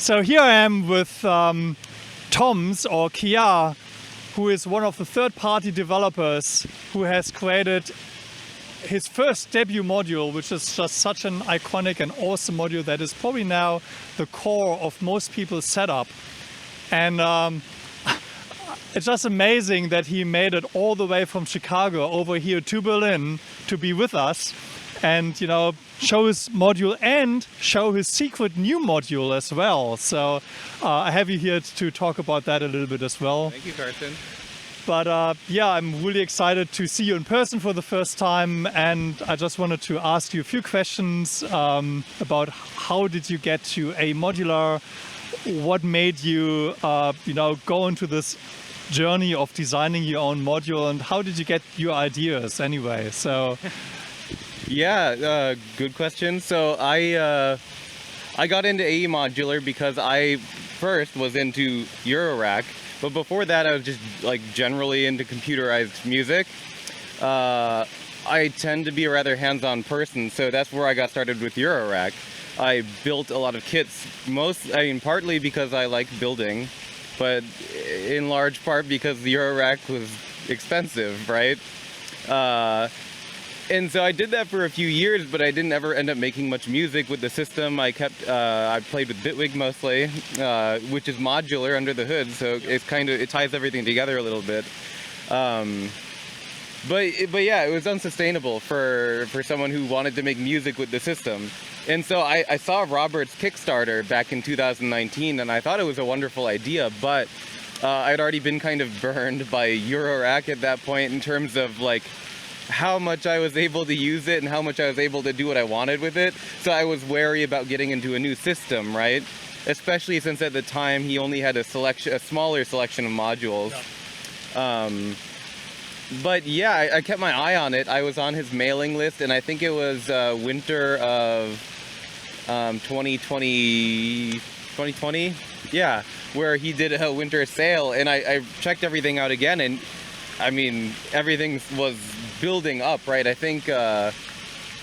So here I am with Tom's or Kyaa, who is one of the third-party developers who has created his first debut module, which is just such an iconic and awesome module that is probably now the core of most people's setup. And it's just amazing that he made it all the way from Chicago over here to Berlin to be with us and, you know, show his module and show his secret new module as well. So I have you here to talk about that a little bit as well. Thank you, Carsten. But yeah, I'm really excited to see you in person for the first time, and I just wanted to ask you a few questions about how did you get to AE Modular, what made you, you know, go into this journey of designing your own module, and how did you get your ideas anyway? So yeah, good question. So I got into AE Modular because I first was into Eurorack. But before that, I was just like generally into computerized music. I tend to be a rather hands-on person, so that's where I got started with Eurorack. I built a lot of kits, partly because I like building, but in large part because the Eurorack was expensive, right? And so I did that for a few years, but I didn't ever end up making much music with the system. I played with Bitwig mostly, which is modular under the hood, so it ties everything together a little bit. But yeah, it was unsustainable for someone who wanted to make music with the system. And so I saw Robert's Kickstarter back in 2019, and I thought it was a wonderful idea, but I'd already been kind of burned by Eurorack at that point in terms of like how much I was able to use it and how much I was able to do what I wanted with it. So I was wary about getting into a new system, right? Especially since at the time he only had a smaller selection of modules. But yeah, I kept my eye on it. I was on his mailing list, and I think it was winter of 2020, yeah, where he did a winter sale, and I checked everything out again, and I mean, everything was building up, right? I think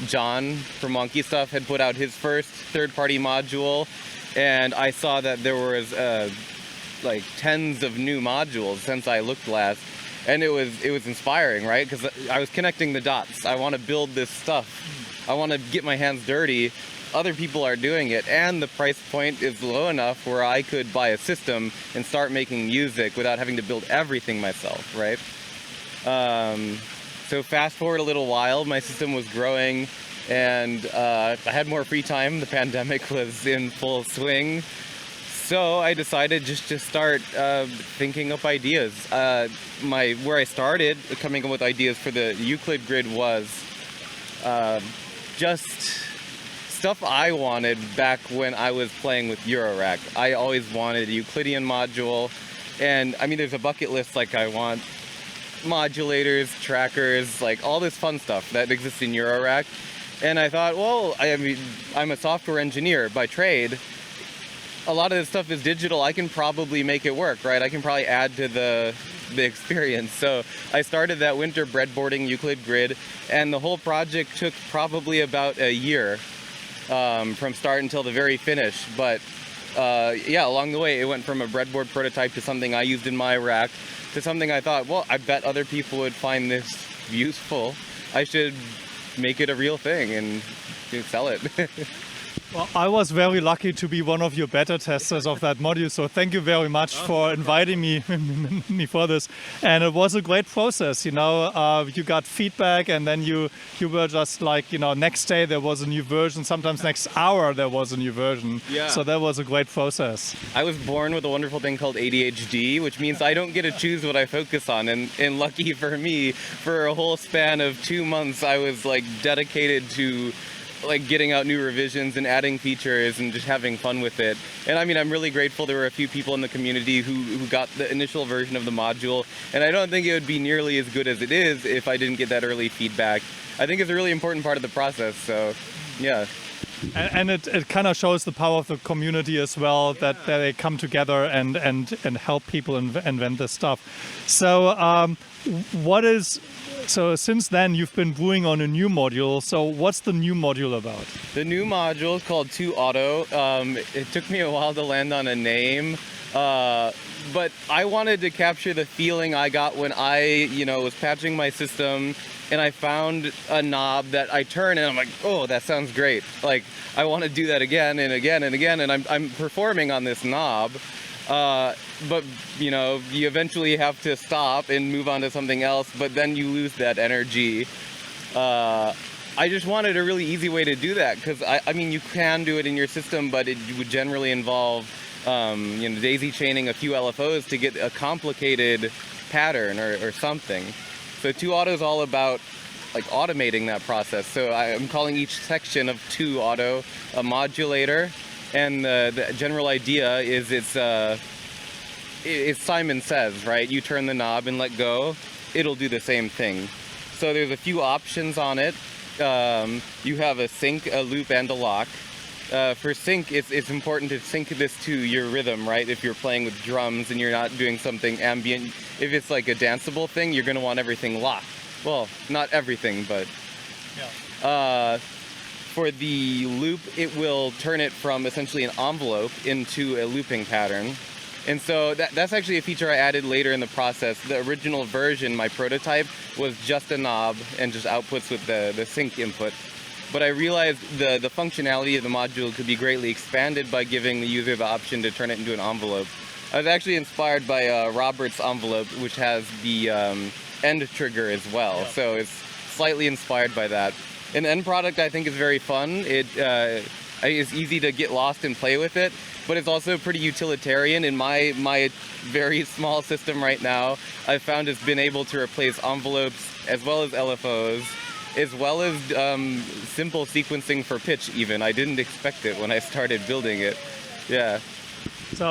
John from Wonky Stuff had put out his first third-party module, and I saw that there was like tens of new modules since I looked last, and it was inspiring, right? Because I was connecting the dots. I want to build this stuff. I want to get my hands dirty. Other people are doing it, and the price point is low enough where I could buy a system and start making music without having to build everything myself, right? So fast forward a little while, my system was growing, and I had more free time. The pandemic was in full swing. So I decided just to start thinking up ideas. Where I started coming up with ideas for the Euclid grid was just stuff I wanted back when I was playing with Eurorack. I always wanted a Euclidean module, and I mean there's a bucket list, like I want modulators, trackers, like all this fun stuff that exists in Eurorack. And I thought, well, I mean, I'm a software engineer by trade. A lot of this stuff is digital. I can probably make it work, right? I can probably add to the experience. So I started that winter breadboarding Euclid grid, and the whole project took probably about a year from start until the very finish. But yeah, along the way, it went from a breadboard prototype to something I used in my rack to something I thought, well, I bet other people would find this useful. I should make it a real thing and sell it. Well, I was very lucky to be one of your beta testers of that module, so thank you very much for inviting me for this. And it was a great process, you know. You got feedback, and then you were just like, you know, next day there was a new version, sometimes next hour there was a new version. Yeah. So that was a great process. I was born with a wonderful thing called ADHD, which means I don't get to choose what I focus on. And lucky for me, for a whole span of 2 months, I was like dedicated to like getting out new revisions and adding features and just having fun with it. And I mean, I'm really grateful there were a few people in the community who got the initial version of the module, and I don't think it would be nearly as good as it is if I didn't get that early feedback. I think it's a really important part of the process, so yeah. And it kind of shows the power of the community as well, that they come together and help people invent this stuff. So what is so since then you've been brewing on a new module. So what's the new module about? The new module is called TwoAuto. It took me a while to land on a name, but I wanted to capture the feeling I got when I, was patching my system and I found a knob that I turn and I'm like, oh, that sounds great. Like, I want to do that again and again and again, and I'm performing on this knob. But you eventually have to stop and move on to something else, but then you lose that energy. I just wanted a really easy way to do that, because I mean, you can do it in your system, but it would generally involve daisy chaining a few LFOs to get a complicated pattern or something. So TwoAuto is all about like automating that process. So I'm calling each section of TwoAuto a modulator, and the general idea is it's Simon Says, right? You turn the knob and let go, it'll do the same thing. So there's a few options on it. You have a sync, a loop, and a lock. For sync, it's important to sync this to your rhythm, right? If you're playing with drums and you're not doing something ambient, if it's like a danceable thing, you're gonna want everything locked. Well, not everything, but for the loop, it will turn it from essentially an envelope into a looping pattern. And so that's actually a feature I added later in the process. The original version, my prototype, was just a knob and just outputs with the sync input. But I realized the functionality of the module could be greatly expanded by giving the user the option to turn it into an envelope. I was actually inspired by Robert's envelope, which has the end trigger as well. Yeah. So it's slightly inspired by that. And the end product, I think, is very fun. It's easy to get lost and play with it, but it's also pretty utilitarian. In my very small system right now, I've found it's been able to replace envelopes as well as LFOs, as well as simple sequencing for pitch even. I didn't expect it when I started building it. Yeah. So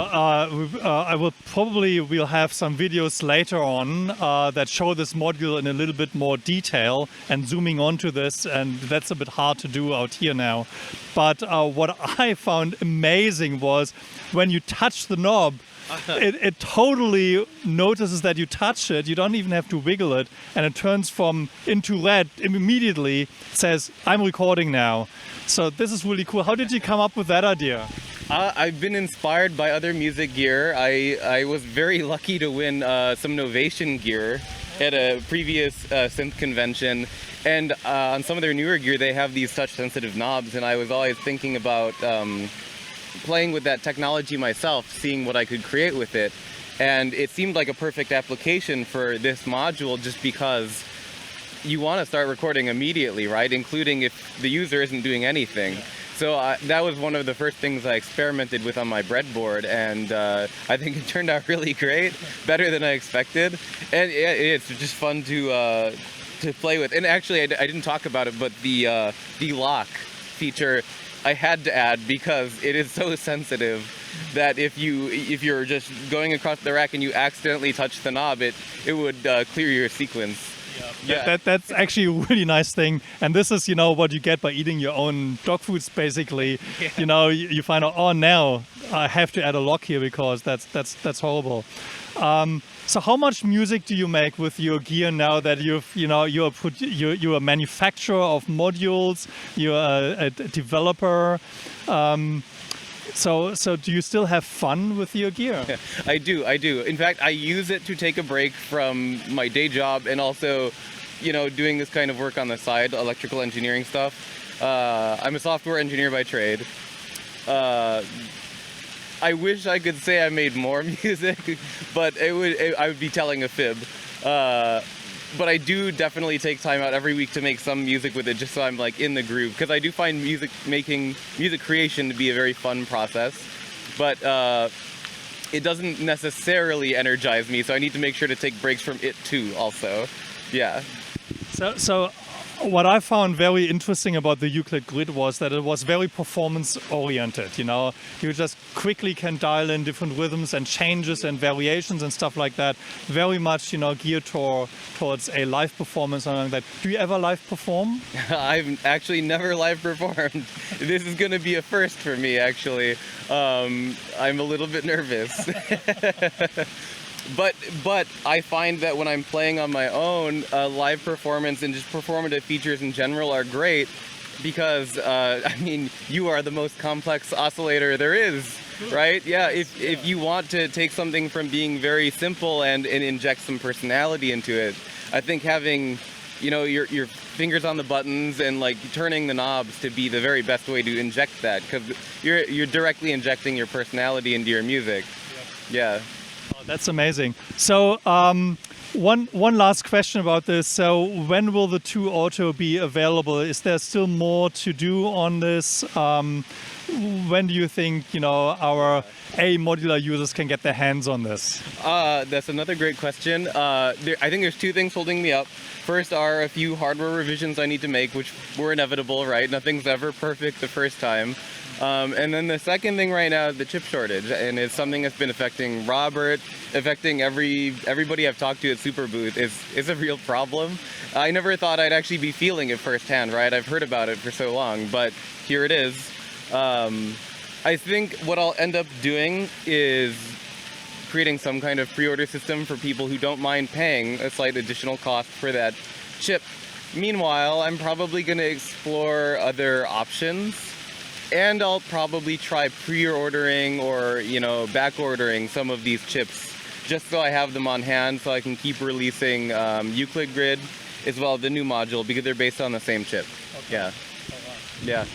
we'll have some videos later on that show this module in a little bit more detail and zooming onto this, and that's a bit hard to do out here now. But what I found amazing was when you touch the knob, it totally notices that you touch it. You don't even have to wiggle it, and it turns into red immediately. It says, I'm recording now. So this is really cool. How did you come up with that idea? I've been inspired by other music gear. I was very lucky to win some Novation gear at a previous synth convention. And on some of their newer gear, they have these touch-sensitive knobs, and I was always thinking about playing with that technology myself, seeing what I could create with it. And it seemed like a perfect application for this module just because you want to start recording immediately, right? Including if the user isn't doing anything. So that was one of the first things I experimented with on my breadboard, and I think it turned out really great, better than I expected. And it's just fun to play with. And actually, I didn't talk about it, but the lock feature I had to add because it is so sensitive that if you're just going across the rack and you accidentally touch the knob, it would clear your sequence. Yeah. That's actually a really nice thing, and this is what you get by eating your own dog foods basically. Yeah. You find out, oh, now I have to add a lock here because that's horrible. So how much music do you make with your gear now that you're a manufacturer of modules, you're a developer? So do you still have fun with your gear? Yeah, I do. In fact, I use it to take a break from my day job and also, doing this kind of work on the side, electrical engineering stuff. I'm a software engineer by trade. I wish I could say I made more music, but I would be telling a fib. But I do definitely take time out every week to make some music with it, just so I'm like in the groove, because I do find music creation to be a very fun process, but it doesn't necessarily energize me, so I need to make sure to take breaks from it too also. Yeah. So what I found very interesting about the Euclid Grid was that it was very performance oriented. You just quickly can dial in different rhythms and changes and variations and stuff like that. Very much, geared towards a live performance and like that. Do you ever live perform? I've actually never live performed. This is going to be a first for me, actually. I'm a little bit nervous. but I find that when I'm playing on my own, live performance and just performative features in general are great because I mean you are the most complex oscillator there is, right? Yeah. If you want to take something from being very simple and inject some personality into it, I think having your fingers on the buttons and like turning the knobs to be the very best way to inject that because you're directly injecting your personality into your music. Yeah. Oh, that's amazing. So one last question about this. So when will the TwoAuto be available? Is there still more to do on this? When do you think our AE Modular users can get their hands on this? That's another great question. I think there's two things holding me up. First are a few hardware revisions I need to make, which were inevitable, right? Nothing's ever perfect the first time. And then the second thing right now is the chip shortage, and it's something that's been affecting Robert, affecting everybody I've talked to at Superbooth. Is a real problem. I never thought I'd actually be feeling it firsthand, right? I've heard about it for so long, but here it is. I think what I'll end up doing is creating some kind of pre-order system for people who don't mind paying a slight additional cost for that chip. Meanwhile, I'm probably going to explore other options, and I'll probably try pre-ordering or back ordering some of these chips just so I have them on hand so I can keep releasing Euclid Grid as well as the new module because they're based on the same chip. Okay. Yeah.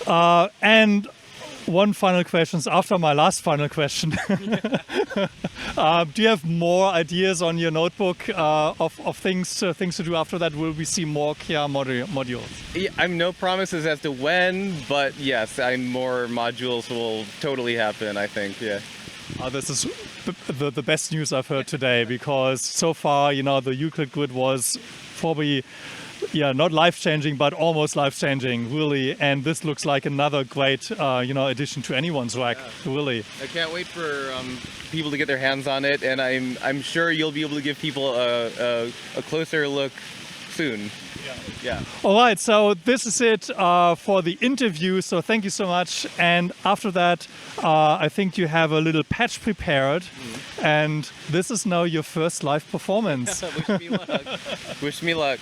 Oh, wow. Yeah. And one final question after my last final question. Do you have more ideas on your notebook of things to do after that? Will we see more Kyaa modules? Yeah, I'm no promises as to when, but yes, more modules will totally happen, I think. Yeah. This is the best news I've heard today because so far, the Euclid Grid was probably not life-changing, but almost life-changing, really. And this looks like another great, addition to anyone's rack, really. I can't wait for people to get their hands on it, and I'm sure you'll be able to give people a closer look soon. Yeah. All right, so this is it for the interview. So thank you so much. And after that, I think you have a little patch prepared, and this is now your first live performance. Wish me luck. Wish me luck.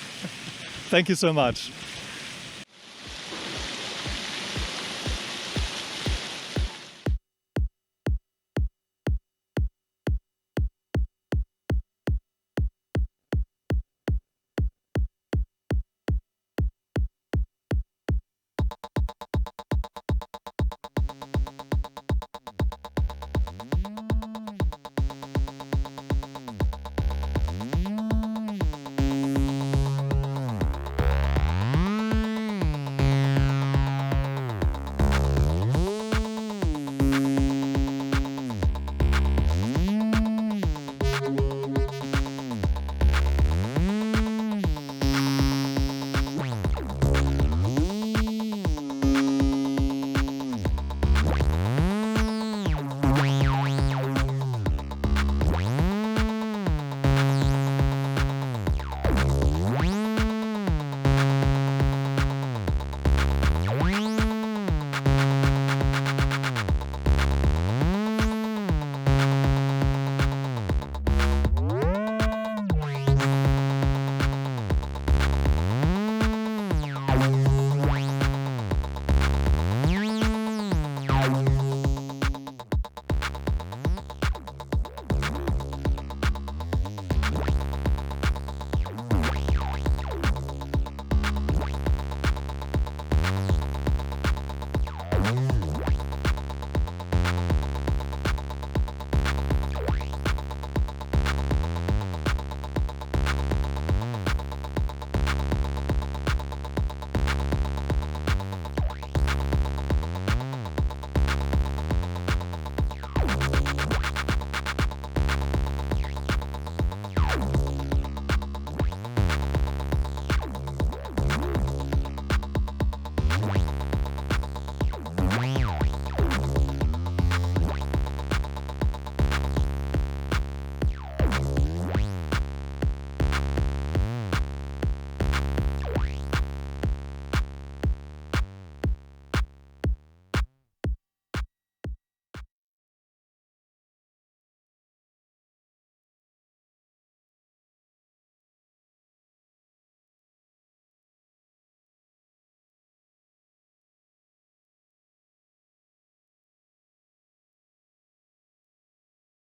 Thank you so much.